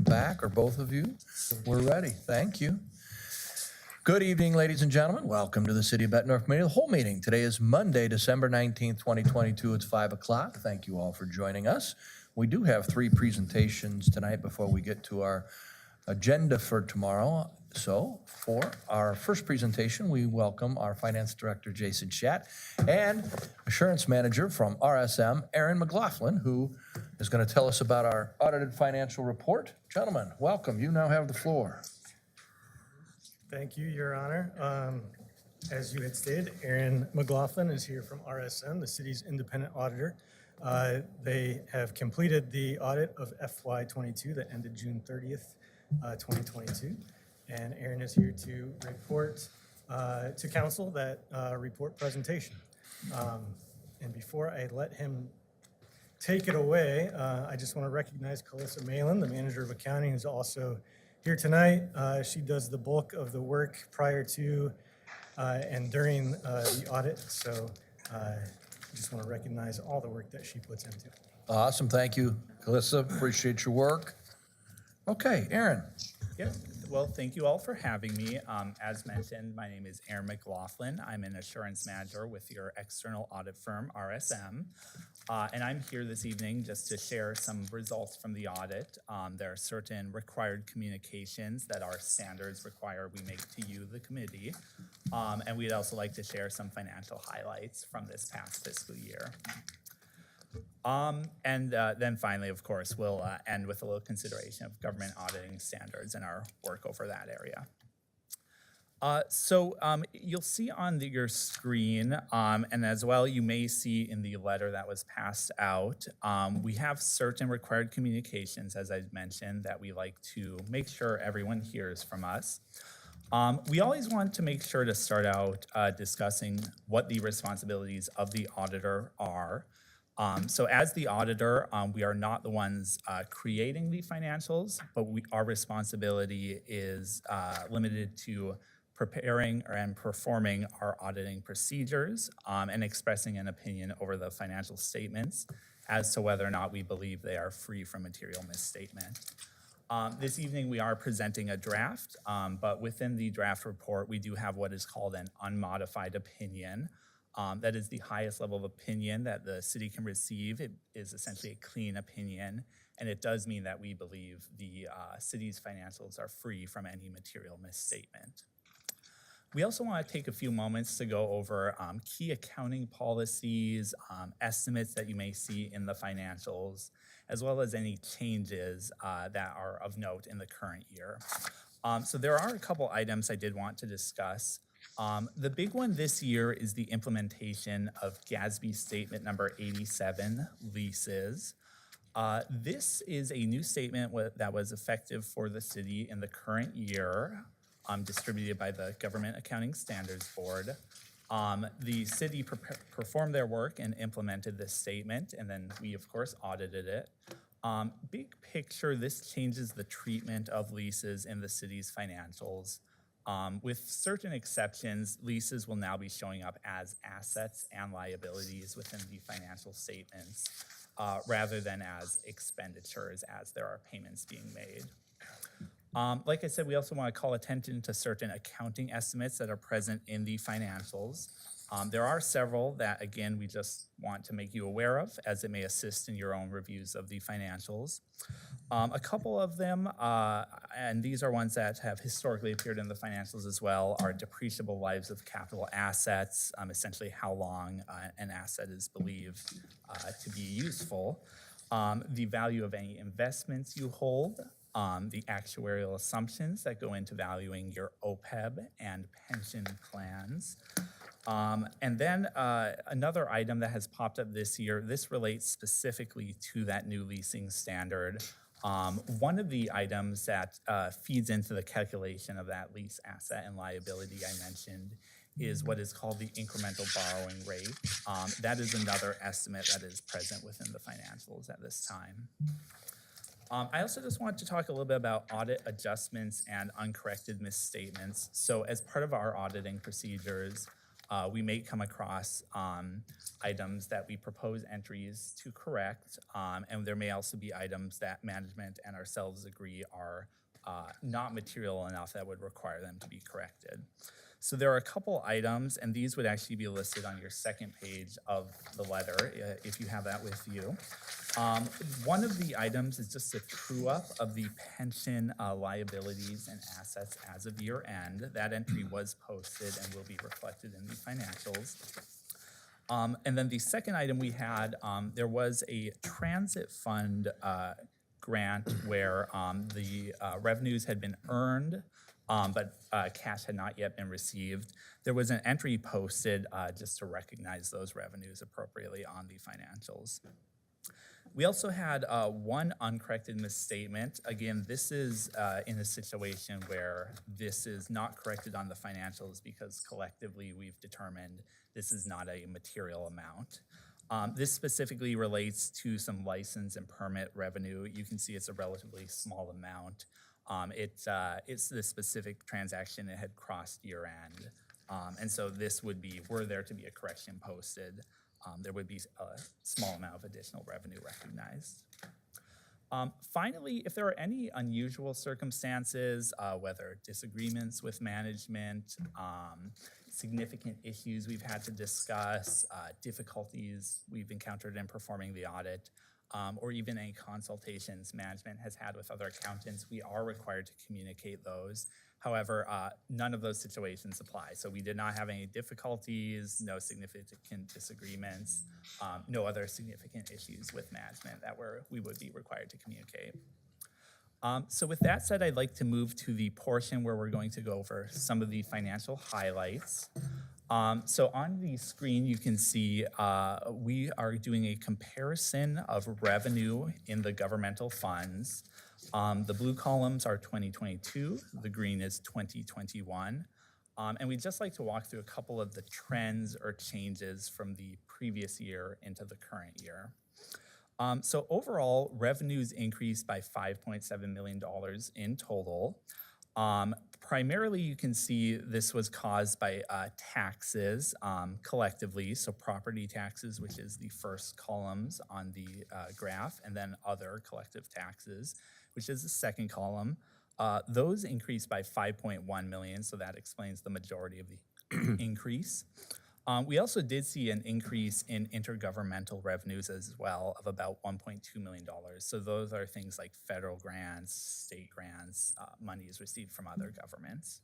back, or both of you? We're ready. Thank you. Good evening, ladies and gentlemen. Welcome to the City of Bettendorf Committee of the Whole meeting. Today is Monday, December 19th, 2022. It's 5 o'clock. Thank you all for joining us. We do have 3 presentations tonight before we get to our agenda for tomorrow. So for our first presentation, we welcome our Finance Director, Jason Schatt, and Assurance Manager from RSM, Aaron McLaughlin, who is going to tell us about our audited financial report. Gentlemen, welcome. You now have the floor. Thank you, Your Honor. As you had stated, Aaron McLaughlin is here from RSM, the city's independent auditor. They have completed the audit of FY22 that ended June 30th, 2022. And Aaron is here to report to council that report presentation. And before I let him take it away, I just want to recognize Calissa Malin, the manager of accounting, who's also here tonight. She does the bulk of the work prior to and during the audit. So I just want to recognize all the work that she puts into it. Awesome. Thank you, Calissa. Appreciate your work. Okay, Aaron. Yeah, well, thank you all for having me. As mentioned, my name is Aaron McLaughlin. I'm an assurance manager with your external audit firm, RSM. And I'm here this evening just to share some results from the audit. There are certain required communications that our standards require we make to you, the committee. And we'd also like to share some financial highlights from this past fiscal year. Then finally, of course, we'll end with a little consideration of government auditing standards and our work over that area. You'll see on your screen, and as well you may see in the letter that was passed out, we have certain required communications, as I mentioned, that we like to make sure everyone hears from us. We always want to make sure to start out discussing what the responsibilities of the auditor are. So as the auditor, we are not the ones creating the financials, but our responsibility is limited to preparing and performing our auditing procedures and expressing an opinion over the financial statements as to whether or not we believe they are free from material misstatement. This evening we are presenting a draft, but within the draft report we do have what is called an unmodified opinion. That is the highest level of opinion that the city can receive. It is essentially a clean opinion, and it does mean that we believe the city's financials are free from any material misstatement. We also want to take a few moments to go over key accounting policies, estimates that you may see in the financials, as well as any changes that are of note in the current year. So there are a couple items I did want to discuss. The big one this year is the implementation of GASB statement number 87, leases. This is a new statement that was effective for the city in the current year, distributed by the Government Accounting Standards Board. The city performed their work and implemented this statement, and then we, of course, audited it. Big picture, this changes the treatment of leases in the city's financials. With certain exceptions, leases will now be showing up as assets and liabilities within the financial statements, rather than as expenditures as there are payments being made. Like I said, we also want to call attention to certain accounting estimates that are present in the financials. There are several that, again, we just want to make you aware of as it may assist in your own reviews of the financials. A couple of them, and these are ones that have historically appeared in the financials as well, are depreciable lives of capital assets, essentially how long an asset is believed to be useful, the value of any investments you hold, the actuarial assumptions that go into valuing your OPEB and pension plans. And then another item that has popped up this year, this relates specifically to that new leasing standard. One of the items that feeds into the calculation of that lease asset and liability I mentioned is what is called the incremental borrowing rate. That is another estimate that is present within the financials at this time. I also just want to talk a little bit about audit adjustments and uncorrected misstatements. So as part of our auditing procedures, we may come across items that we propose entries to correct, and there may also be items that management and ourselves agree are not material enough that would require them to be corrected. So there are a couple items, and these would actually be listed on your second page of the letter, if you have that with you. One of the items is just a true-up of the pension liabilities and assets as of year end. That entry was posted and will be reflected in the financials. And then the second item we had, there was a transit fund grant where the revenues had been earned, but cash had not yet been received. There was an entry posted just to recognize those revenues appropriately on the financials. We also had one uncorrected misstatement. Again, this is in a situation where this is not corrected on the financials because collectively we've determined this is not a material amount. This specifically relates to some license and permit revenue. You can see it's a relatively small amount. It's the specific transaction that had crossed year end. And so this would be, were there to be a correction posted, there would be a small amount of additional revenue recognized. Finally, if there are any unusual circumstances, whether disagreements with management, significant issues we've had to discuss, difficulties we've encountered in performing the audit, or even any consultations management has had with other accountants, we are required to communicate those. However, none of those situations apply. So we did not have any difficulties, no significant disagreements, no other significant issues with management that we would be required to communicate. So with that said, I'd like to move to the portion where we're going to go over some of the financial highlights. So on the screen, you can see we are doing a comparison of revenue in the governmental funds. The blue columns are 2022, the green is 2021. And we'd just like to walk through a couple of the trends or changes from the previous year into the current year. So overall, revenues increased by $5.7 million in total. Primarily, you can see this was caused by taxes collectively, so property taxes, which is the first columns on the graph, and then other collective taxes, which is the second column. Those increased by $5.1 million, so that explains the majority of the increase. We also did see an increase in intergovernmental revenues as well of about $1.2 million. So those are things like federal grants, state grants, monies received from other governments.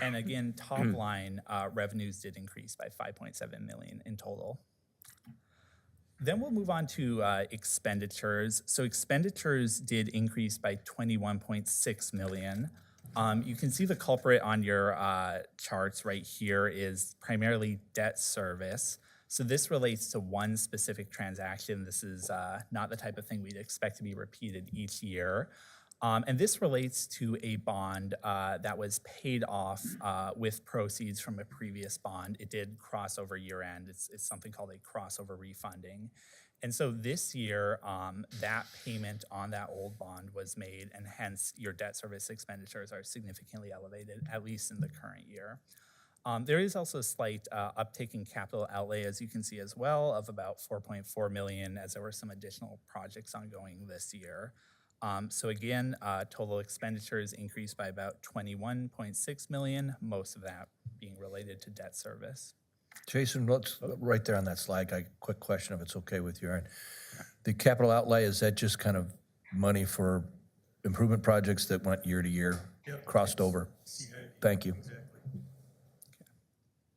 And again, top line revenues did increase by $5.7 million in total. Then we'll move on to expenditures. So expenditures did increase by $21.6 million. You can see the culprit on your charts right here is primarily debt service. So this relates to one specific transaction. This is not the type of thing we'd expect to be repeated each year. And this relates to a bond that was paid off with proceeds from a previous bond. It did cross over year end. It's something called a crossover refunding. And so this year, that payment on that old bond was made, and hence your debt service expenditures are significantly elevated, at least in the current year. There is also a slight uptick in capital outlay, as you can see as well, of about $4.4 million, as there were some additional projects ongoing this year. So again, total expenditures increased by about $21.6 million, most of that being related to debt service. Jason, let's, right there on that slide, a quick question if it's okay with you, Aaron. The capital outlay, is that just kind of money for improvement projects that went year to year, crossed over? Thank you. Exactly.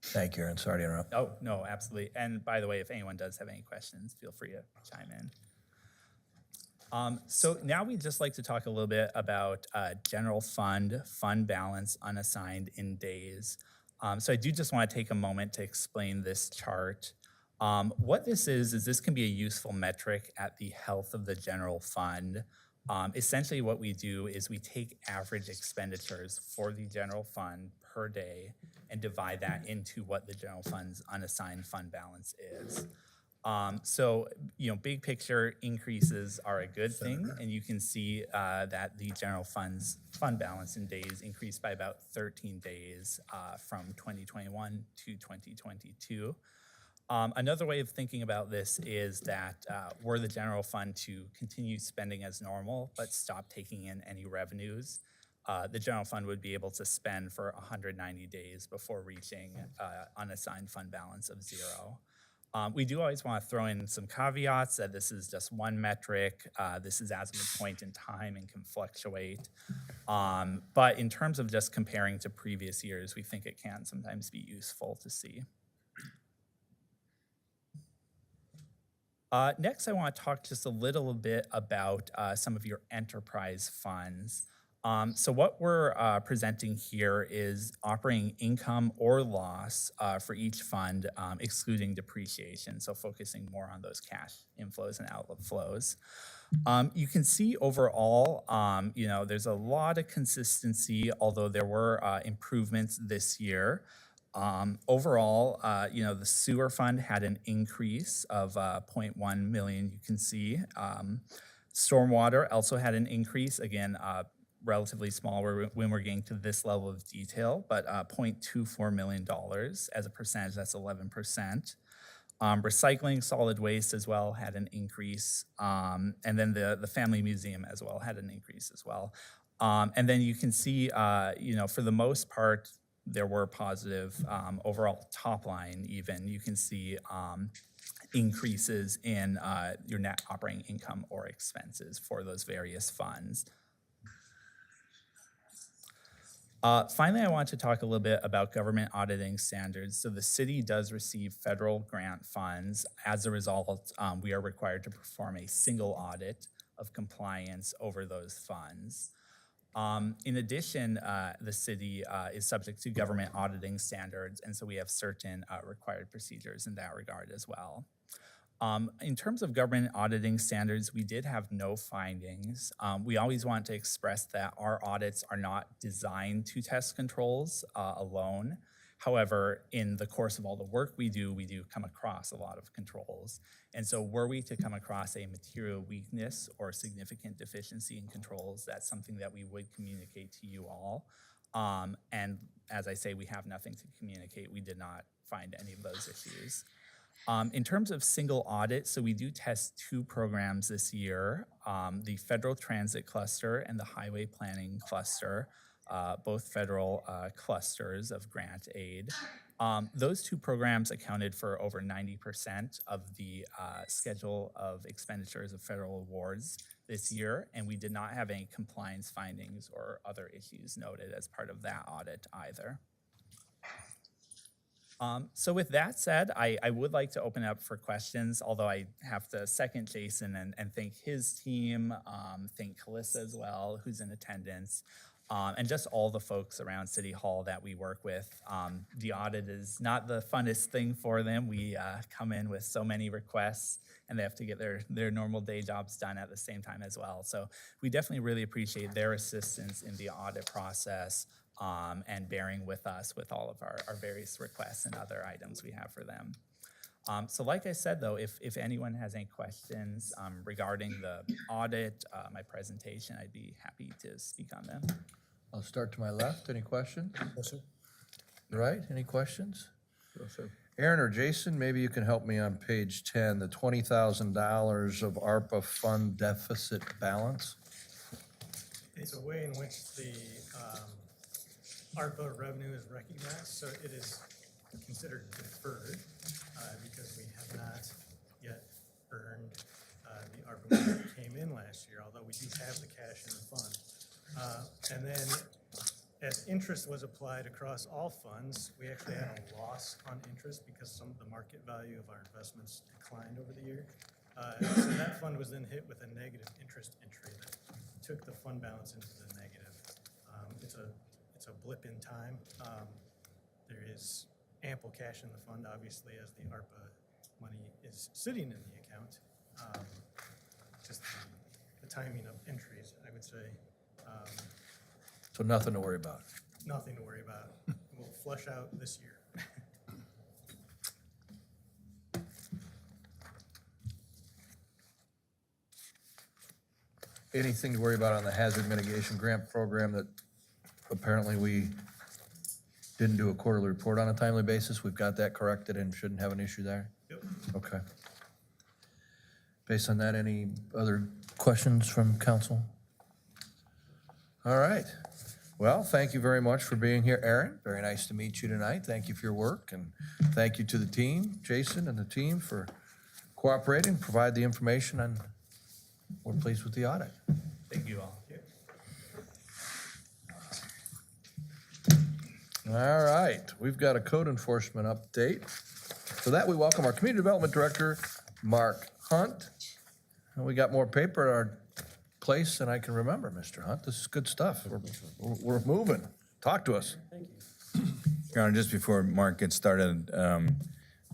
Thank you, Aaron. Sorry to interrupt. Oh, no, absolutely. And by the way, if anyone does have any questions, feel free to chime in. So now we'd just like to talk a little bit about general fund balance unassigned in days. So I do just want to take a moment to explain this chart. What this is this can be a useful metric at the health of the general fund. Essentially what we do is we take average expenditures for the general fund per day and divide that into what the general fund's unassigned fund balance is. So, big picture increases are a good thing, and you can see that the general fund balance in days increased by about 13 days from 2021 to 2022. Another way of thinking about this is that were the general fund to continue spending as normal but stop taking in any revenues, the general fund would be able to spend for 190 days before reaching unassigned fund balance of 0. We do always want to throw in some caveats that this is just one metric. This is as of a point in time and can fluctuate. But in terms of just comparing to previous years, we think it can sometimes be useful to see. Next, I want to talk just a little bit about some of your enterprise funds. So what we're presenting here is operating income or loss for each fund, excluding depreciation, so focusing more on those cash inflows and outflows. You can see overall, there's a lot of consistency, although there were improvements this year. Overall, the sewer fund had an increase of 0.1 million, you can see. Stormwater also had an increase, again, relatively small when we're getting to this level of detail, but $0.24 million as a percentage, that's 11%. Recycling, solid waste as well had an increase, and then the family museum as well had an increase as well. And then you can see, for the most part, there were positive overall top line even. You can see increases in your net operating income or expenses for those various funds. Finally, I want to talk a little bit about government auditing standards. So the city does receive federal grant funds. As a result, we are required to perform a single audit of compliance over those funds. In addition, the city is subject to government auditing standards, and so we have certain required procedures in that regard as well. In terms of government auditing standards, we did have no findings. We always want to express that our audits are not designed to test controls alone. However, in the course of all the work we do come across a lot of controls. And so were we to come across a material weakness or significant deficiency in controls, that's something that we would communicate to you all. And as I say, we have nothing to communicate. We did not find any of those issues. In terms of single audit, so we do test 2 programs this year, the Federal Transit Cluster and the Highway Planning Cluster, both federal clusters of grant aid. Those 2 programs accounted for over 90% of the schedule of expenditures of federal awards this year, and we did not have any compliance findings or other issues noted as part of that audit either. So with that said, I would like to open it up for questions, although I have to second Jason and thank his team, thank Calissa as well, who's in attendance, and just all the folks around City Hall that we work with. The audit is not the funnest thing for them. We come in with so many requests, and they have to get their normal day jobs done at the same time as well. So we definitely really appreciate their assistance in the audit process. And bearing with us with all of our various requests and other items we have for them. So like I said, though, if anyone has any questions regarding the audit, my presentation, I'd be happy to speak on them. I'll start to my left. Any questions? No, sir. Right, any questions? No, sir. Aaron or Jason, maybe you can help me on page 10, the $20,000 of ARPA fund deficit balance. It's a way in which the ARPA revenue is recognized, so it is considered deferred because we have not yet earned the ARPA money that came in last year, although we do have the cash in the fund. And then as interest was applied across all funds, we actually had a loss on interest because some of the market value of our investments declined over the year. So that fund was then hit with a negative interest entry that took the fund balance into the negative. It's a blip in time. There is ample cash in the fund, obviously, as the ARPA money is sitting in the account. Just the timing of entries, I would say. So nothing to worry about. Nothing to worry about. We'll flush out this year. anything to worry about on the hazard mitigation grant program that apparently we didn't do a quarterly report on a timely basis? We've got that corrected and shouldn't have an issue there? Yep. Okay. Based on that, any other questions from council? All right. Well, thank you very much for being here, Aaron. Very nice to meet you tonight. Thank you for your work, and thank you to the team, Jason and the team, for cooperating, provide the information, and we're pleased with the audit. Thank you all. All right, we've got a code enforcement update. For that, we welcome our Community Development Director, Mark Hunt. And we got more paper at our place than I can remember, Mr. Hunt. This is good stuff. We're moving. Talk to us. Your Honor, just before Mark gets started,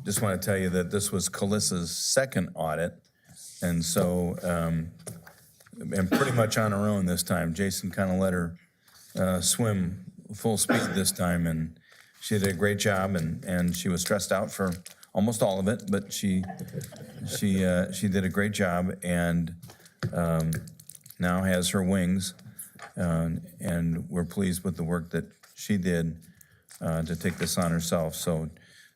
just want to tell you that this was Calissa's second audit. And so, and pretty much on her own this time. Jason kind of let her swim full speed this time, and she did a great job, and she was stressed out for almost all of it, but she did a great job, and now has her wings, and we're pleased with the work that she did to take this on herself. So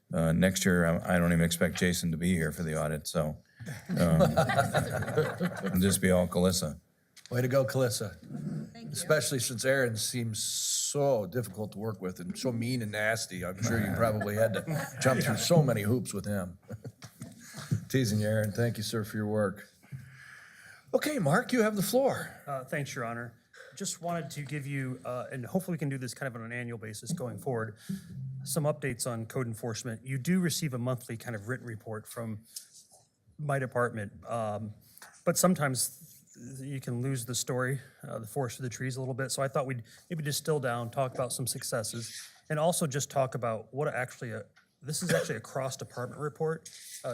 next year, I don't even expect Jason to be here for the audit, so it'll just be all Calissa. Way to go, Calissa. Thank you. Especially since Aaron seems so difficult to work with and so mean and nasty. I'm sure you probably had to jump through so many hoops with him. Teasing you, Aaron. Thank you, sir, for your work. Okay, Mark, you have the floor. Thanks, Your Honor. Just wanted to give you, and hopefully we can do this kind of on an annual basis going forward, some updates on code enforcement. You do receive a monthly kind of written report from my department, but sometimes you can lose the story, the forest for the trees a little bit. So I thought we'd maybe distill down, talk about some successes, and also just talk about what actually this is actually a cross-department report.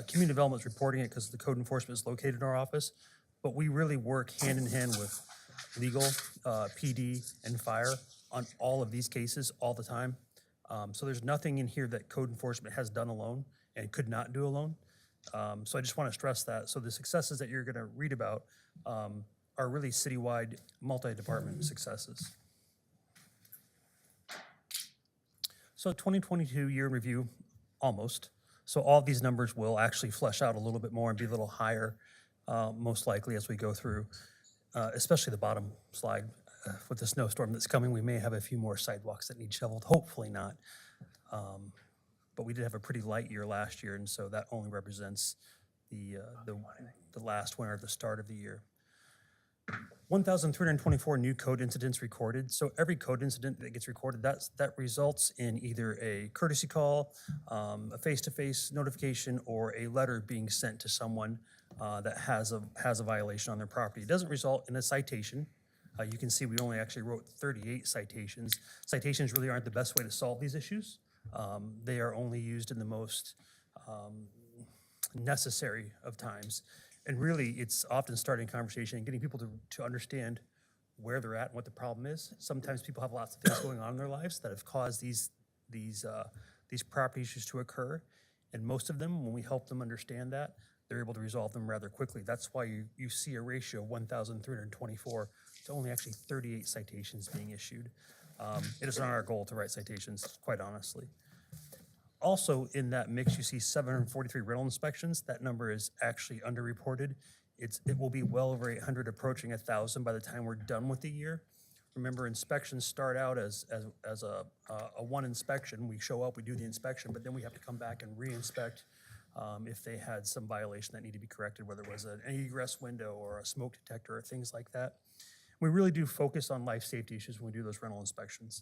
Community Development is reporting it because the code enforcement is located in our office, but we really work hand in hand with legal, PD, and fire on all of these cases all the time. So there's nothing in here that code enforcement has done alone and could not do alone. So I just want to stress that. So the successes that you're going to read about are really citywide, multi-department successes. So 2022 year in review, almost. So all of these numbers will actually flesh out a little bit more and be a little higher, most likely as we go through, especially the bottom slide. With the snowstorm that's coming, we may have a few more sidewalks that need shoveled, hopefully not. But we did have a pretty light year last year, and so that only represents the last winter at the start of the year. 1,324 new code incidents recorded. So every code incident that gets recorded, that results in either a courtesy call, a face-to-face notification, or a letter being sent to someone that has a violation on their property. It doesn't result in a citation. You can see we only actually wrote 38 citations. Citations really aren't the best way to solve these issues. They are only used in the most necessary of times. And really, it's often starting a conversation and getting people to understand where they're at and what the problem is. Sometimes people have lots of things going on in their lives that have caused these property issues to occur. And most of them, when we help them understand that, they're able to resolve them rather quickly. That's why you see a ratio of 1,324 to only actually 38 citations being issued. It is not our goal to write citations, quite honestly. Also in that mix, you see 743 rental inspections. That number is actually underreported. It will be well over 800, approaching 1,000 by the time we're done with the year. Remember, inspections start out as a one inspection. We show up, we do the inspection, but then we have to come back and re-inspect if they had some violation that needed to be corrected, whether it was an egress window or a smoke detector or things like that. We really do focus on life safety issues when we do those rental inspections.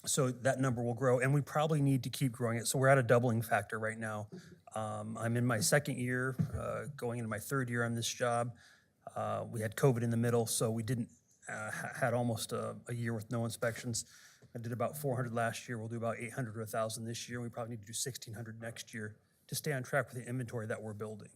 So that number will grow, and we probably need to keep growing it. So we're at a doubling factor right now. I'm in my second year, going into my third year on this job. We had COVID in the middle, so we didn't had almost a year with no inspections. I did about 400 last year. We'll do about 800 or 1,000 this year. We probably need to do 1,600 next year to stay on track with the inventory that we're building.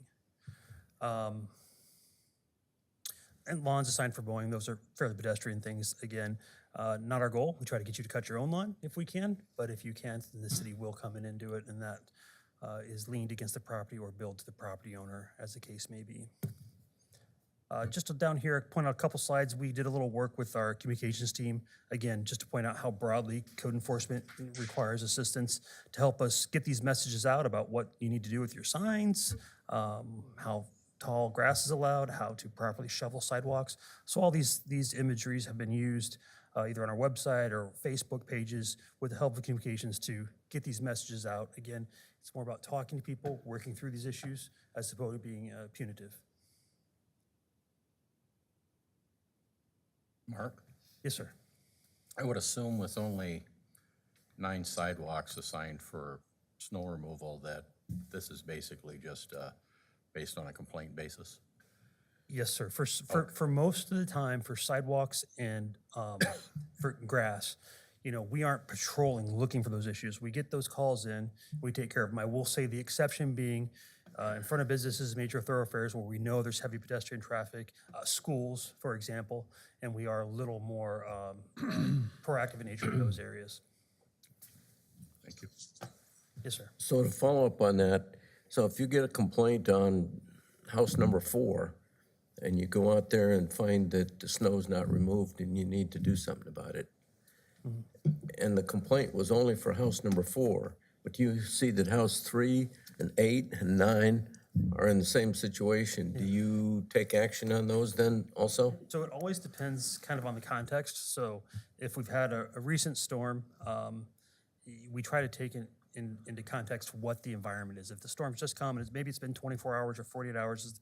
And lawns assigned for mowing, those are fairly pedestrian things. Again, not our goal. We try to get you to cut your own lawn if we can, but if you can't, then the city will come in and do it, and that is leaned against the property or billed to the property owner, as the case may be. Just down here, point out a couple slides. We did a little work with our communications team. Again, just to point out how broadly code enforcement requires assistance to help us get these messages out about what you need to do with your signs, how tall grass is allowed, how to properly shovel sidewalks. So all these imageries have been used either on our website or Facebook pages with the help of communications to get these messages out. Again, it's more about talking to people, working through these issues, as opposed to being punitive. Mark, Yes, sir. I would assume with only 9 sidewalks assigned for snow removal that this is basically just based on a complaint basis. Yes, sir. For most of the time, for sidewalks and for grass, we aren't patrolling looking for those issues. We get those calls in, we take care of them. I will say the exception being in front of businesses, major thoroughfares where we know there's heavy pedestrian traffic, schools, for example, and we are a little more proactive in nature in those areas. Thank you. Yes, sir. So to follow up on that, so if you get a complaint on house number 4, and you go out there and find that the snow's not removed and you need to do something about it, and the complaint was only for house number 4, but you see that house 3 and 8 and 9 are in the same situation, do you take action on those then also? So it always depends kind of on the context. So if we've had a recent storm, we try to take into context what the environment is. If the storm's just come and maybe it's been 24 hours or 48 hours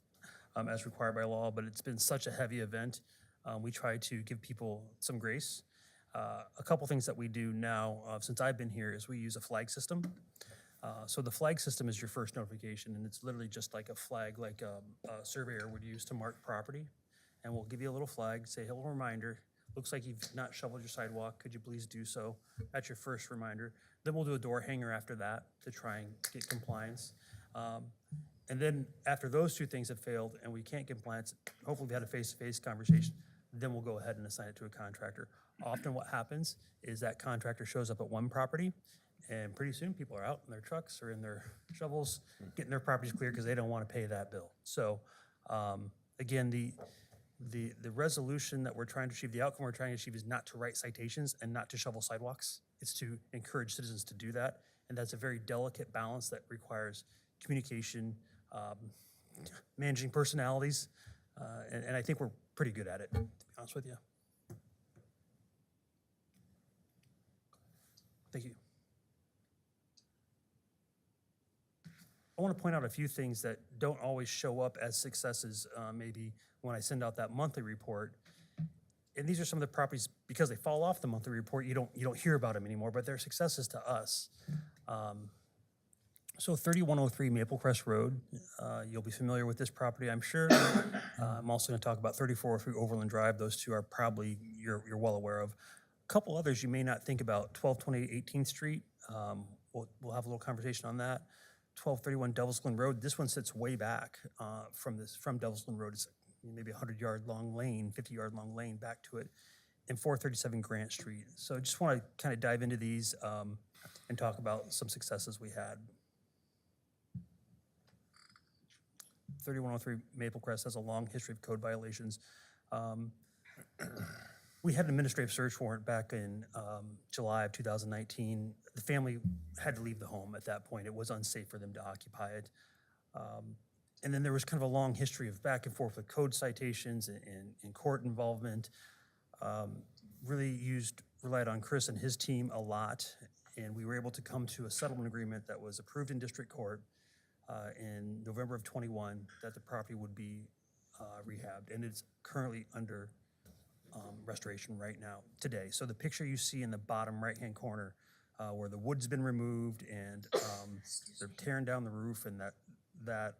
as required by law, but it's been such a heavy event, we try to give people some grace. A couple things that we do now, since I've been here, is we use a flag system. So the flag system is your first notification, and it's literally just like a flag, like a surveyor would use to mark property. And we'll give you a little flag, say, hello, reminder. Looks like you've not shoveled your sidewalk. Could you please do so? That's your first reminder. Then we'll do a door hanger after that to try and get compliance. And then after those 2 things have failed and we can't get compliance, hopefully we had a face-to-face conversation, then we'll go ahead and assign it to a contractor. Often what happens is that contractor shows up at one property, and pretty soon people are out in their trucks or in their shovels, getting their properties clear because they don't want to pay that bill. So again, the resolution that we're trying to achieve, the outcome we're trying to achieve is not to write citations and not to shovel sidewalks. It's to encourage citizens to do that. And that's a very delicate balance that requires communication, managing personalities, and I think we're pretty good at it, to be honest with you. Thank you. I want to point out a few things that don't always show up as successes, maybe when I send out that monthly report. And these are some of the properties, because they fall off the monthly report, you don't hear about them anymore, but they're successes to us. So 3103 Maple Crest Road, you'll be familiar with this property, I'm sure. I'm also going to talk about 3403 Overland Drive. Those 2 are probably you're well aware of. A couple others you may not think about, 1228 18th Street. We'll have a little conversation on that. 1231 Devil's Glen Road. This one sits way back from Devil's Glen Road. It's maybe 100-yard long lane, 50-yard long lane back to it. And 437 Grant Street. So I just want to kind of dive into these and talk about some successes we had. 3103 Maple Crest has a long history of code violations. We had an administrative search warrant back in July of 2019. The family had to leave the home at that point. It was unsafe for them to occupy it. And then there was kind of a long history of back and forth with code citations and court involvement. Relied on Chris and his team a lot, and we were able to come to a settlement agreement that was approved in district court in November of 21 that the property would be rehabbed, and it's currently under restoration right now, today. So the picture you see in the bottom right-hand corner where the wood's been removed and they're tearing down the roof and that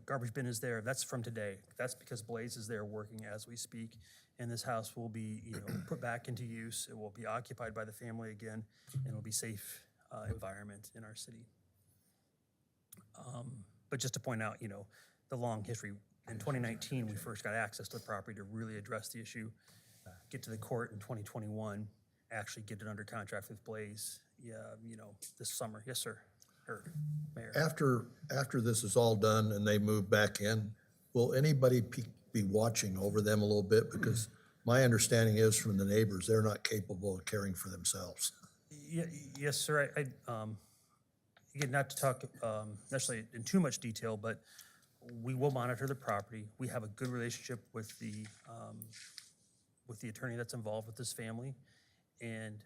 garbage bin is there, that's from today. That's because Blaze is there working as we speak, and this house will be put back into use. It will be occupied by the family again, and it'll be a safe environment in our city. But just to point out, the long history. In 2019, we first got access to the property to really address the issue, get to the court in 2021, actually get it under contract with Blaze, this summer. Yes, sir. Mayor. After this is all done and they move back in, will anybody be watching over them a little bit? Because my understanding is from the neighbors, they're not capable of caring for themselves. Yes, sir. Again, not to talk necessarily in too much detail, but we will monitor the property. We have a good relationship with the attorney that's involved with this family. And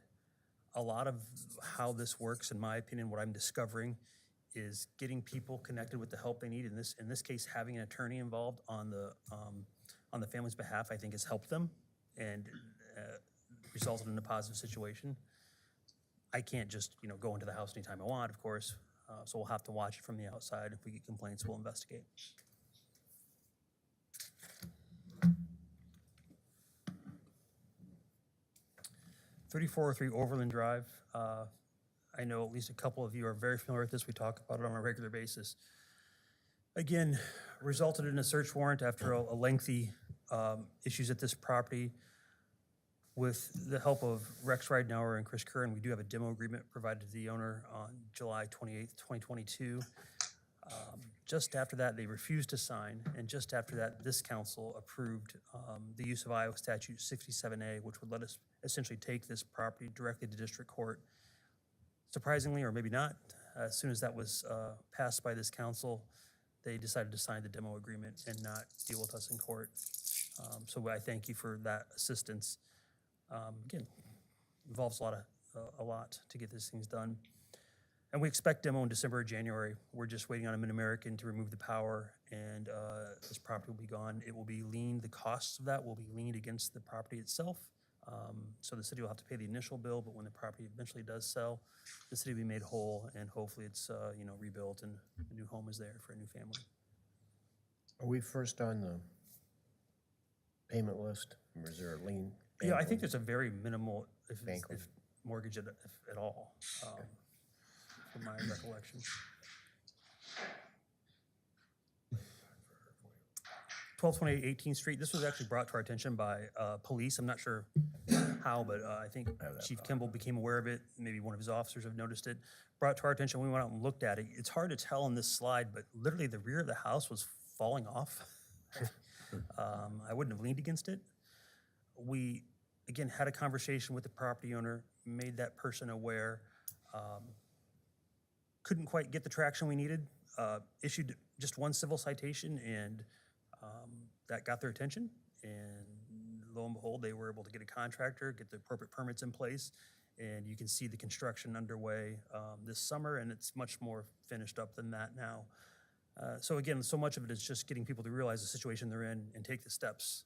a lot of how this works, in my opinion, what I'm discovering is getting people connected with the help they need. In this case, having an attorney involved on the family's behalf, I think has helped them and resulted in a positive situation. I can't just, go into the house anytime I want, of course, so we'll have to watch it from the outside. If we get complaints, we'll investigate. (3403) Overland Drive. I know at least a couple of you are very familiar with this. We talk about it on a regular basis. Again, resulted in a search warrant after a lengthy issues at this property. With the help of Rex Ridenauer and Chris Curran, we do have a demo agreement provided to the owner on July 28th, 2022. Just after that, they refused to sign, and just after that, this council approved the use of Iowa Statute 67A, which would let us essentially take this property directly to district court. Surprisingly, or maybe not, as soon as that was passed by this council, they decided to sign the demo agreement and not deal with us in court. So I thank you for that assistance. Again, involves a lot to get these things done. And we expect demo in December or January. We're just waiting on a Mid-American to remove the power, and this property will be gone. It will be liened, the costs of that will be liened against the property itself. So the city will have to pay the initial bill, but when the property eventually does sell, the city will be made whole, and hopefully it's rebuilt and a new home is there for a new family. Are we first on the payment list, or is there a lien? Yeah, I think there's a very minimal, if Bank mortgage if at all, from my recollection. 1228 18th Street. This was actually brought to our attention by police. I'm not sure how, but I think Chief Kimball became aware of it. Maybe one of his officers have noticed it. Brought it to our attention. We went out and looked at it. It's hard to tell in this slide, but literally the rear of the house was falling off. I wouldn't have leaned against it. We, again, had a conversation with the property owner, made that person aware. Couldn't quite get the traction we needed. Issued just one civil citation, and that got their attention. And lo and behold, they were able to get a contractor, get the appropriate permits in place, and you can see the construction underway this summer, and it's much more finished up than that now. So again, so much of it is just getting people to realize the situation they're in and take the steps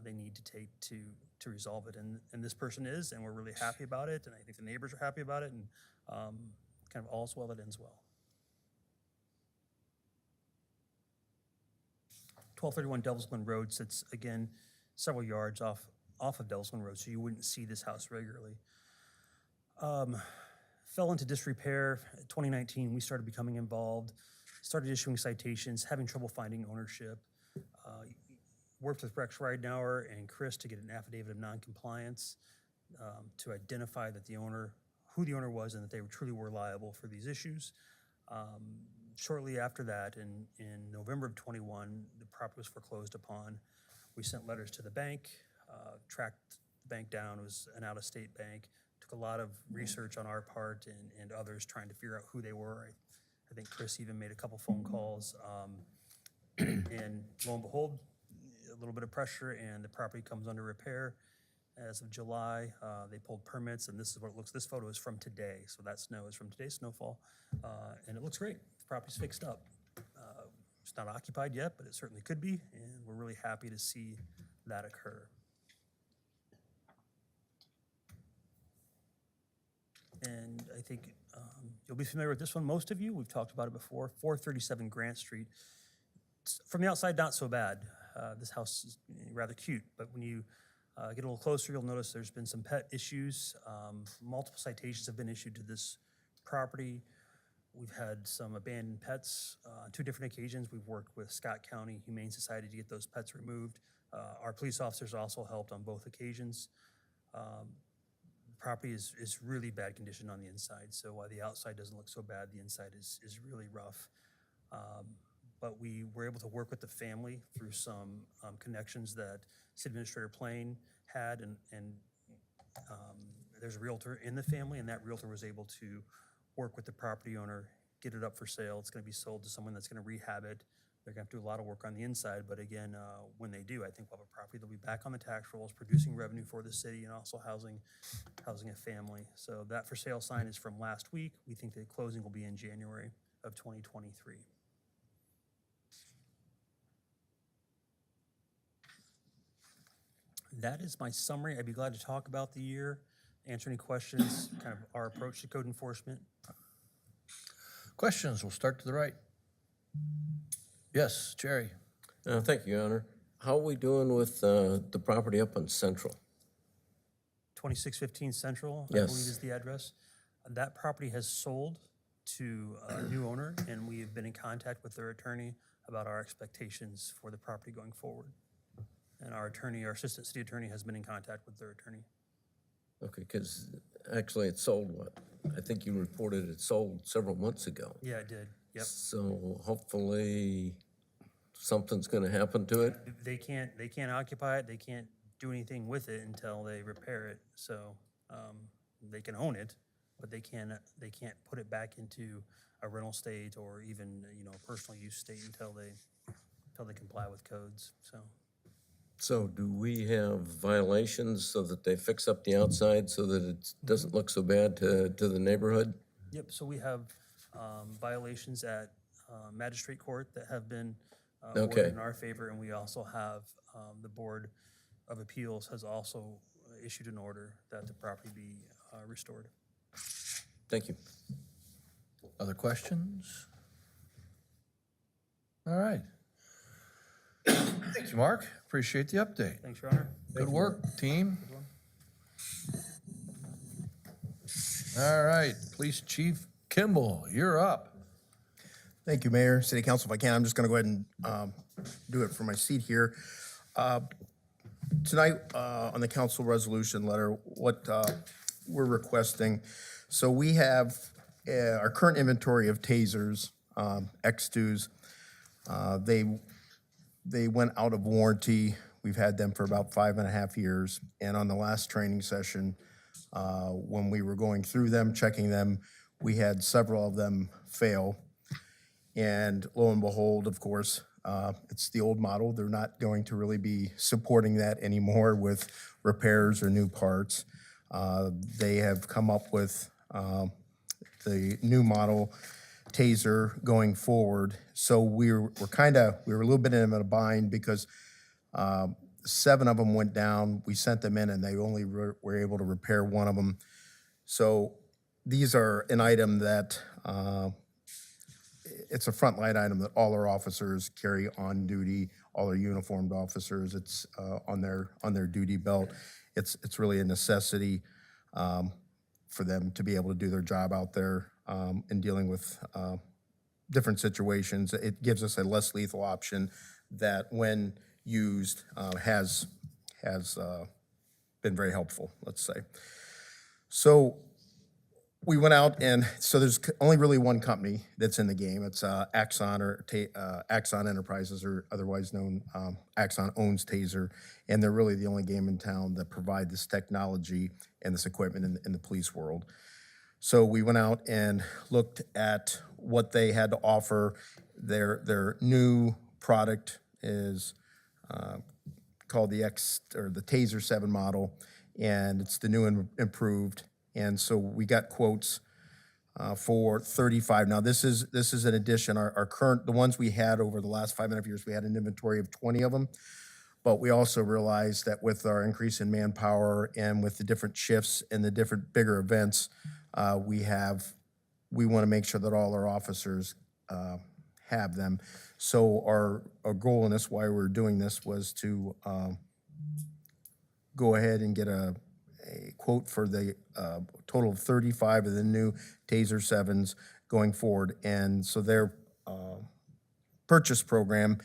they need to take to resolve it. And this person is, and we're really happy about it, and I think the neighbors are happy about it, and kind of all's well that ends well. 1231 Devils Glen Road sits, again, several yards off of Devils Glen Road, so you wouldn't see this house regularly. Fell into disrepair. 2019, we started becoming involved, started issuing citations, having trouble finding ownership. Worked with Rex Ridenauer and Chris to get an affidavit of noncompliance to identify that who the owner was, and that they truly were liable for these issues. Shortly after that, in November of 21, the property was foreclosed upon. We sent letters to the bank, tracked the bank down. It was an out-of-state bank. Took a lot of research on our part and others trying to figure out who they were. I think Chris even made a couple phone calls. And lo and behold, a little bit of pressure, and the property comes under repair. As of July, they pulled permits, and this is what it looks. This photo is from today, so that snow is from today's snowfall, and it looks great. The property's fixed up. It's not occupied yet, but it certainly could be, and we're really happy to see that occur. And I think you'll be familiar with this one, most of you. We've talked about it before. 437 Grant Street. From the outside, not so bad. This house is rather cute, but when you get a little closer, you'll notice there's been some pet issues. Multiple citations have been issued to this property. We've had some abandoned pets on 2 different occasions. We've worked with Scott County Humane Society to get those pets removed. Our police officers also helped on both occasions. The property is really bad condition on the inside, so while the outside doesn't look so bad, the inside is really rough. but we were able to work with the family through some connections that City Administrator Plain had, and there's a realtor in the family, and that realtor was able to work with the property owner, get it up for sale. It's gonna be sold to someone that's gonna rehab it. They're gonna have to do a lot of work on the inside, but again, when they do, I think we'll have a property that'll be back on the tax rolls, producing revenue for the city and also housing a family. So that for sale sign is from last week. We think the closing will be in January of 2023. That is my summary. I'd be glad to talk about the year, answer any questions, kind of our approach to code enforcement. Questions? We'll start to the right. Yes, Jerry. Thank you, Your Honor. How are we doing with the property up on Central? 2615 Central, I Yes. believe is the address. That property has sold to a new owner, and we have been in contact with their attorney about our expectations for the property going forward. And our attorney, our assistant city attorney, has been in contact with their attorney. Okay, because actually it sold what? I think you reported it sold several months ago. Yeah, it did. Yep. So hopefully something's gonna happen to it. They can't occupy it, they can't do anything with it until they repair it. So they can own it, but they can't put it back into a rental state or even, personal use state until they comply with codes, so. So do we have violations so that they fix up the outside so that it doesn't look so bad to the neighborhood? Yep, so we have violations at magistrate court that have been Okay. awarded in our favor, and we also have, the Board of Appeals has also issued an order that the property be restored. Thank you. Other questions? All right. Thank you, Mark. Appreciate the update. Thanks, Your Honor. Good work, team. All right, Police Chief Kimball, you're up. Thank you, Mayor, City Council. If I can, I'm just going to go ahead and do it from my seat here. Tonight, on the council resolution letter, what we're requesting, so we have our current inventory of tasers, X2s. They went out of warranty. We've had them for about 5.5 years. And on the last training session, when we were going through them, checking them, we had several of them fail. And lo and behold, of course, it's the old model. They're not going to really be supporting that anymore with repairs or new parts. They have come up with the new model taser going forward. So we were a little bit in a bind because 7 of them went down. We sent them in and they only were able to repair 1 of them. So these are an item that it's a frontline item that all our officers carry on duty, all our uniformed officers. It's on their duty belt. It's really a necessity for them to be able to do their job out there in dealing with different situations. It gives us a less lethal option that, when used, has been very helpful, let's say. So we went out, and so there's only really one company that's in the game. It's Axon Axon Enterprises, or otherwise known, Axon owns Taser, and they're really the only game in town that provide this technology and this equipment in the police world. So we went out and looked at what they had to offer. Their new product is called the Taser 7 model, and it's the new and improved. And so we got quotes for 35. Now this is an addition. Our current, the ones we had over the last 5.5 years, we had an inventory of 20 of them. But we also realized that with our increase in manpower and with the different shifts and the different bigger events, we want to make sure that all our officers have them. So our goal in this, why we're doing this, was to go ahead and get a quote for the total of 35 of the new Taser 7s going forward. And so their purchase program,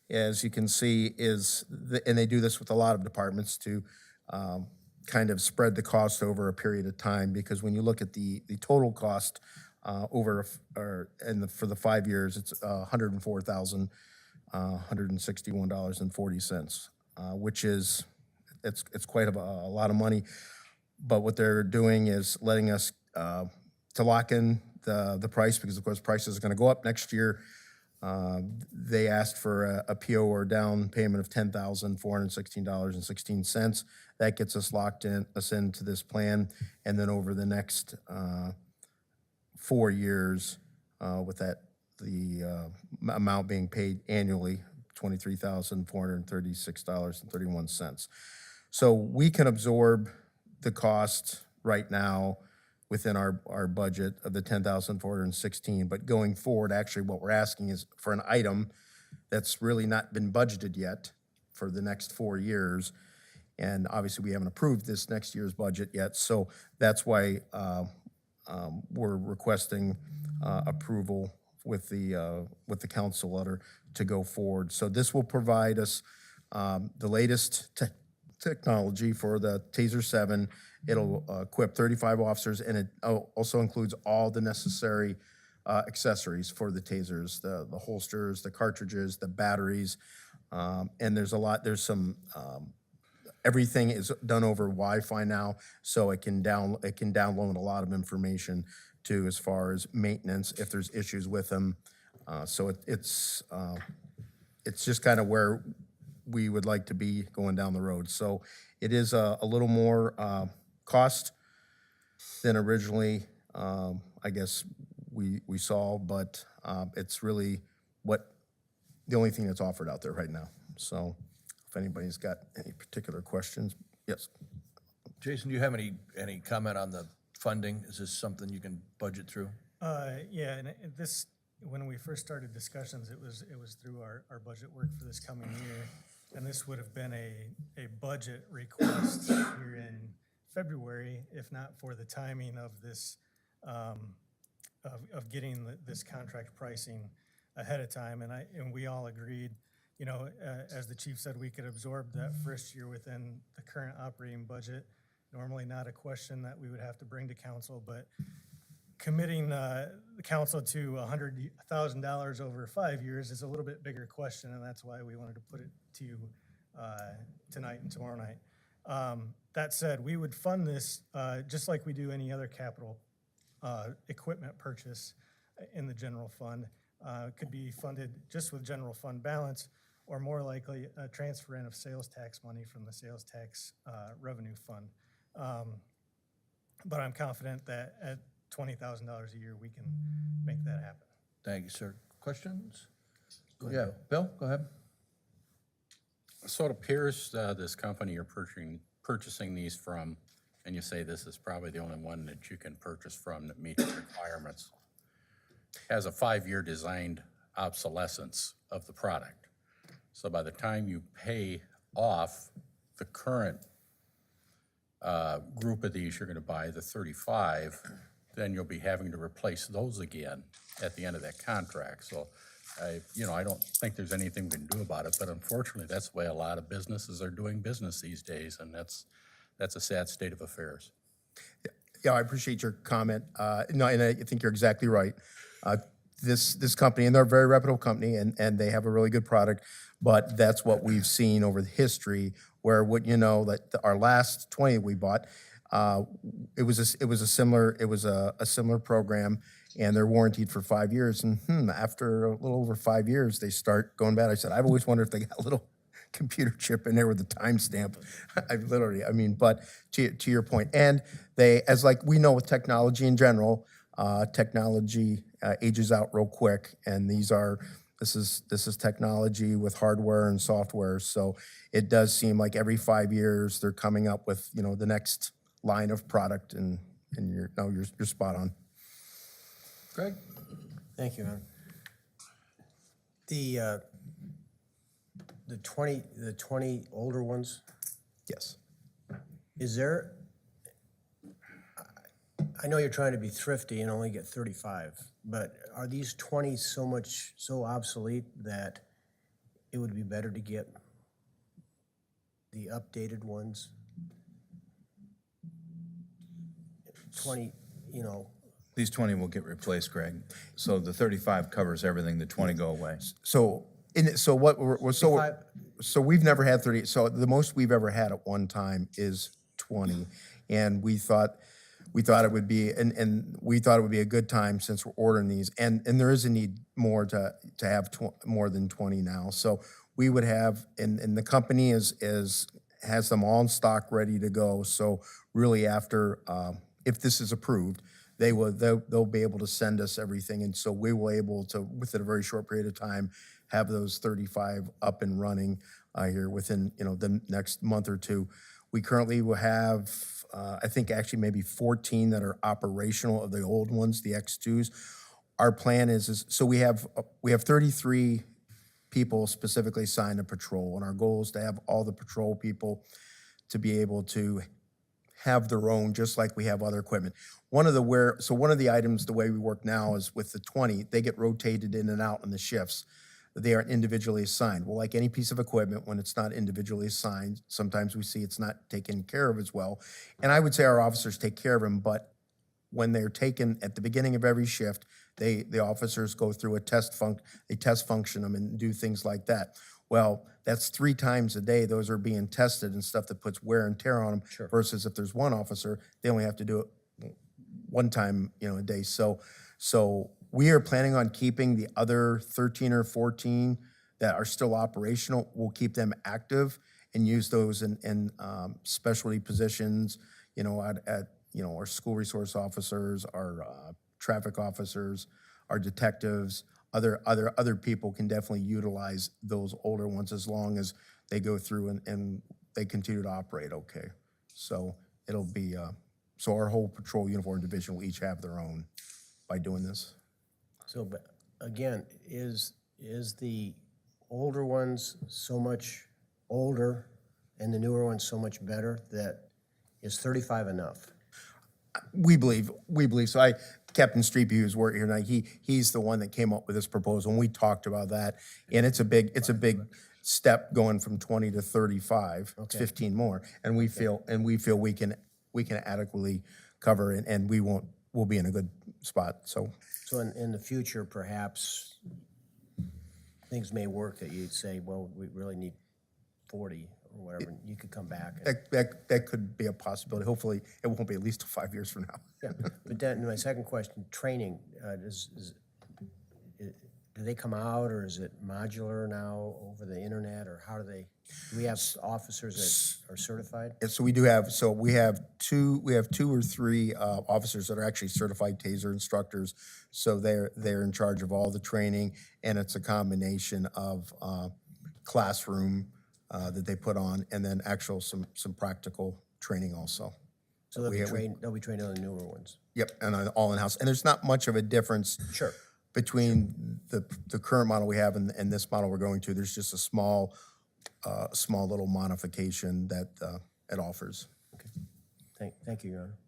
as you can see, and they do this with a lot of departments to kind of spread the cost over a period of time, because when you look at the total cost for the 5 years, it's $104,161.40, which is, it's quite a lot of money. But what they're doing is letting us to lock in the price, because of course prices are going to go up next year. They asked for a PO or down payment of $10,416.16. That gets us us into this plan, and then over the next 4 years, with the amount being paid annually, $23,436.31. So we can absorb the cost right now within our budget of the $10,416, but going forward, actually what we're asking is for an item that's really not been budgeted yet for the next 4 years. And obviously we haven't approved this next year's budget yet. So that's why we're requesting approval with the council letter to go forward. So this will provide us the latest technology for the TASER 7. It'll equip 35 officers, and it also includes all the necessary accessories for the tasers, the holsters, the cartridges, the batteries, and there's some, everything is done over Wi-Fi now, so it can download a lot of information too, as far as maintenance, if there's issues with them. So it's just kind of where we would like to be going down the road. So it is a little more cost than originally, I guess we saw, but it's really the only thing that's offered out there right now. So if anybody's got any particular questions, yes. Jason, do you have any comment on the funding? Is this something you can budget through? Yeah, and this, when we first started discussions, it was through our budget work for this coming year. And this would have been a budget request here in February, if not for the timing of this, of getting this contract pricing ahead of time. And we all agreed, as the chief said, we could absorb that first year within the current operating budget. Normally not a question that we would have to bring to council, but committing the council to $100,000 over 5 years is a little bit bigger question, and that's why we wanted to put it to you tonight and tomorrow night. That said, we would fund this just like we do any other capital equipment purchase in the general fund. It could be funded just with general fund balance, or more likely a transfer in of sales tax money from the sales tax revenue fund. But I'm confident that at $20,000 a year, we can make that happen. Thank you, sir. Questions? Yeah, Bill, go ahead. So it appears this company you're purchasing these from, and you say this is probably the only one that you can purchase from that meets the requirements, has a 5-year designed obsolescence of the product. So by the time you pay off the current group of these you're going to buy, the 35, then you'll be having to replace those again at the end of that contract. So I don't think there's anything we can do about it, but unfortunately, that's the way a lot of businesses are doing business these days, and that's a sad state of affairs. Yeah, I appreciate your comment. No, and I think you're exactly right. This company, and they're a very reputable company, and they have a really good product, but that's what we've seen over the history, where that our last 20 we bought, it was a similar program, and they're warranted for 5 years. And after a little over 5 years, they start going bad. I said, I've always wondered if they got a little computer chip in there with a timestamp. But to your point, and as we know with technology in general, technology ages out real quick, and this is technology with hardware and software. So it does seem like every 5 years they're coming up with the next line of product, and you're spot on. Greg? Thank you, Aaron. The 20 older ones, Yes. is there, I know you're trying to be thrifty and only get 35, but are these 20 so obsolete that it would be better to get the updated ones? 20, These 20 will get replaced, Greg. So the 35 covers everything, the 20 go away. So, so we've never had 30, so the most we've ever had at one time is 20. And we thought it would be, and we thought it would be a good time since we're ordering these. And there is a need more to have more than 20 now. So we would have, and the company has them all in stock ready to go. So really after, if this is approved, they'll be able to send us everything. And so we will able to, within a very short period of time, have those 35 up and running here within, the next month or two. We currently will have, I think actually maybe 14 that are operational of the old ones, the X2s. Our plan is so we have 33 people specifically signed to patrol, and our goal is to have all the patrol people to be able to have their own, just like we have other equipment. One of the items, the way we work now is with the 20, they get rotated in and out on the shifts. They aren't individually assigned. Well, like any piece of equipment, when it's not individually assigned, sometimes we see it's not taken care of as well. And I would say our officers take care of them, but when they're taken at the beginning of every shift, the officers go through they test function them and do things like that. Well, that's 3 times a day. Those are being tested and stuff that puts wear and tear on them. Sure. Versus if there's one officer, they only have to do it one time, a day. So we are planning on keeping the other 13 or 14 that are still operational. We'll keep them active and use those in specialty positions, at our school resource officers, our traffic officers, our detectives. Other people can definitely utilize those older ones as long as they go through and they continue to operate okay. So it'll be, so our whole patrol uniform division will each have their own by doing this. So, but again, is the older ones so much older and the newer ones so much better that is 35 enough? We believe so. Captain Streepy, who's working here tonight, he's the one that came up with this proposal, and we talked about that. And it's a big step going from 20 to 35. It's 15 more, and we feel we can adequately cover it, and we'll be in a good spot. So in the future, perhaps things may work that you'd say, well, we really need 40 or whatever. And you could come back. that could be a possibility. Hopefully, it won't be at least 5 years from now. Yeah. But then my second question, training, do they come out, or is it modular now over the internet, or how do we have officers that are certified? And so we have two or three officers that are actually certified TASER instructors. So they're in charge of all the training, and it's a combination of classroom that they put on, and then actual some practical training also. So they'll be trained on the newer ones. Yep, and all in-house. And there's not much of a difference. Sure. Between the current model we have and this model we're going to. There's just a small little modification that it offers. Okay. Thank you, Your Honor.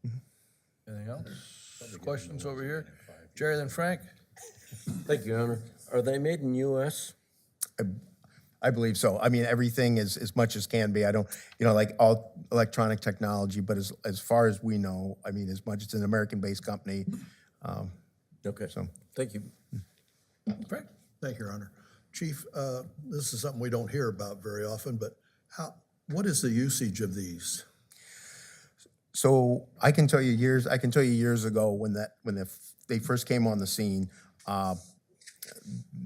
Anything else? Questions over here? Jerry, then Frank? Thank you, Your Honor. Are they made in U.S.? I believe so. I mean, everything is as much as can be. I don't, like all electronic technology, but as far as we know, I mean, as much as an American-based company. Okay. So thank you. Frank? Thank you, Your Honor. Chief, this is something we don't hear about very often, but what is the usage of these? So I can tell you years ago when they first came on the scene,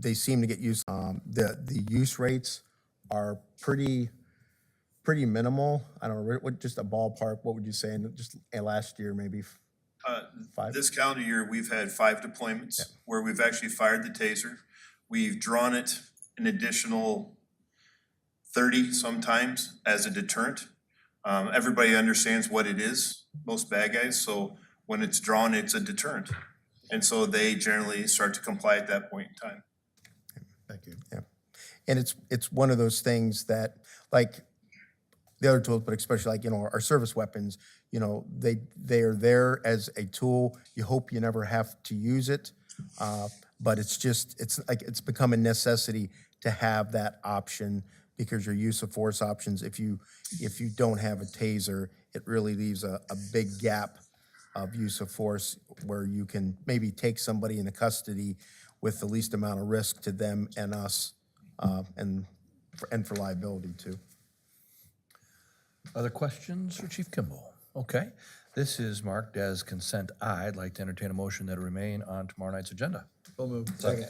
they seem to get used. The use rates are pretty minimal. I don't know, just a ballpark. What would you say? And just last year, maybe 5. This calendar year, we've had 5 deployments where we've actually fired the TASER. We've drawn it an additional 30 sometimes as a deterrent. Everybody understands what it is, most bad guys. So when it's drawn, it's a deterrent. And so they generally start to comply at that point in time. Thank you. Yeah, and it's one of those things that, like the other tools, but especially like our service weapons, they are there as a tool. You hope you never have to use it, but it's become a necessity to have that option, because your use of force options, if you don't have a TASER, it really leaves a big gap of use of force where you can maybe take somebody into custody with the least amount of risk to them and us, and for liability too. Other questions for Chief Kimball? Okay, this is marked as consent I. I'd like to entertain a motion that remain on tomorrow night's agenda. So moved. Second.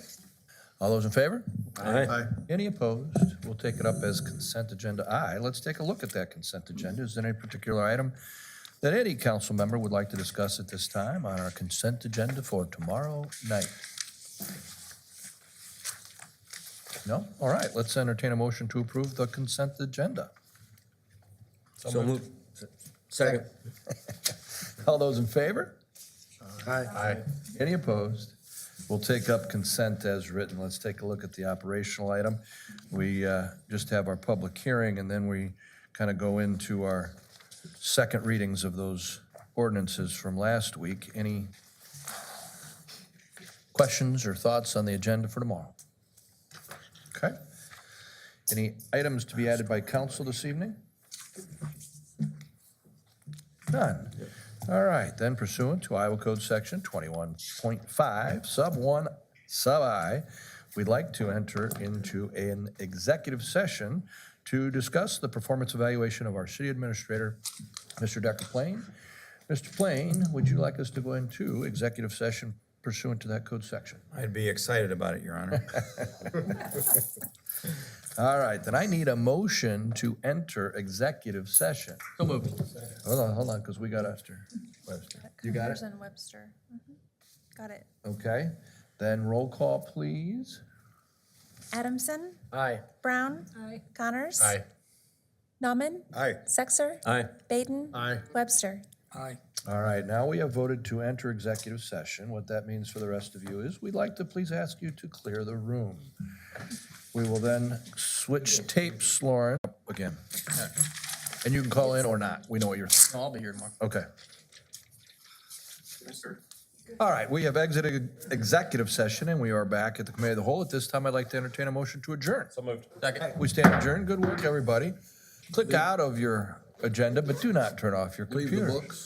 All those in favor? Aye. Any opposed? We'll take it up as consent agenda I. Let's take a look at that consent agenda. Is there any particular item that any council member would like to discuss at this time on our consent agenda for tomorrow night? No? All right, let's entertain a motion to approve the consent agenda. So moved. Second. All those in favor? Aye. Any opposed? We'll take up consent as written. Let's take a look at the operational item. We just have our public hearing, and then we kind of go into our second readings of those ordinances from last week. Any questions or thoughts on the agenda for tomorrow? Okay. Any items to be added by council this evening? None. All right, then pursuant to Iowa Code Section 21.5, Sub 1, Sub I, we'd like to enter into an executive session to discuss the performance evaluation of our city administrator, Mr. Decker Plain. Mr. Plain, would you like us to go into executive session pursuant to that code section? I'd be excited about it, Your Honor. All right, then I need a motion to enter executive session. So moved. Hold on, because we got Webster. You got it? Connors and Webster. Got it. Okay, then roll call, please. Adamson. Aye. Brown. Aye. Connors. Aye. Nauman. Aye. Sexer. Aye. Baden. Aye. Webster. All right, now we have voted to enter executive session. What that means for the rest of you is we'd like to please ask you to clear the room. We will then switch tapes, Lauren, again. And you can call in or not. We know what you're. I'll be here tomorrow. Okay. All right, we have exited executive session and we are back at the committee of the whole. At this time, I'd like to entertain a motion to adjourn. So moved. Second. We stand adjourned. Good work, everybody. Click out of your agenda, but do not turn off your Leave the computer. books.